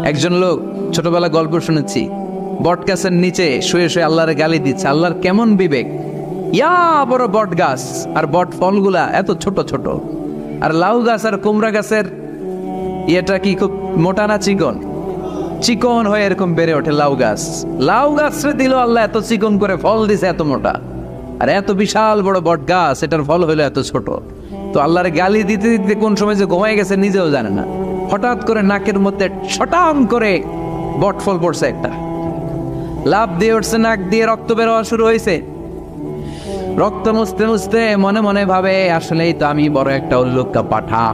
একজন লোক ছোটবেলা গল্প শুনেছি, বট গাছের নিচে শুয়ে শুয়ে আল্লাহরে গালি দিচ্ছে। আল্লাহর কেমন বিবেক, ইয়া বড় বট গাছ আর বট ফলগুলা এত ছোট ছোট, আর লাউ গাছ আর কুমড়া গাছের ইয়েটা কি খুব মোটা না চিকন? চিকন হয়ে এরকম বেড়ে ওঠে লাউ গাছ। লাউ গাছরে দিল আল্লাহ এত চিকন করে, ফল দিছে এত মোটা। আর এত বিশাল বড় বট গাছ, এটার ফল হলো এত ছোট। তো আল্লাহর গালি দিতে দিতে কোন সময় যে ঘুমাই গেছে নিজেও জানে না। হঠাৎ করে নাকের মধ্যে ছটাম করে বট ফল পড়ছে একটা, লাভ দিয়ে উঠছে, নাক দিয়ে রক্ত বের হওয়া শুরু হয়েছে। রক্ত মুছতে মুছতে মনে মনে ভাবে, আসলেই তো আমি বড় একটা উল্লুক্কা পাঠা।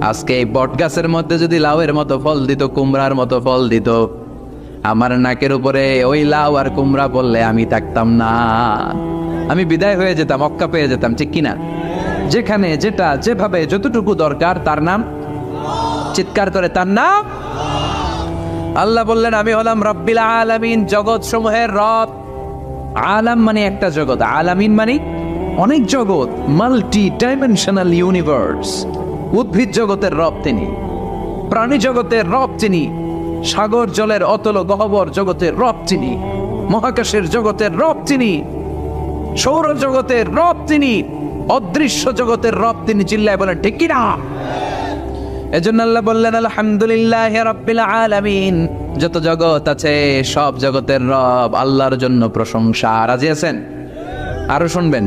আজকে এই বট গাছের মধ্যে যদি লাউয়ের মতো ফল দিত, কুমড়ার মতো ফল দিত, আমার নাকের উপরে ওই লাউ আর কুমড়া বললে আমি থাকতাম না, আমি বিদায় হয়ে যেতাম, অক্কা পেয়ে যেতাম, ঠিক কিনা? যেখানে যেটা যেভাবে যতটুকু দরকার তার নাম, চিৎকার করে তার নাম। আল্লাহ বললেন আমি হলাম রব্বিল আলামিন, জগৎ সমূহের রব। আলাম মানে একটা জগৎ, আলামিন মানে অনেক জগৎ, মাল্টি ডাইমেনশনাল ইউনিভার্স। উদ্ভিদ জগতের রব তিনি, প্রাণী জগতের রব তিনি, সাগর জলের অতল গহ্বর জগতের রব তিনি, মহাকাশের জগতের রব তিনি, সৌর জগতের রব তিনি, অদৃশ্য জগতের রব তিনি। চিল্লায় বলেন ঠিক কিনা? এজন্য আল্লাহ বললেন আলহামদুলিল্লাহি রাব্বিল আলামিন, যত জগৎ আছে সব জগতের রব আল্লাহর জন্য প্রশংসা। রাজি আছেন? আরো শুনবেন।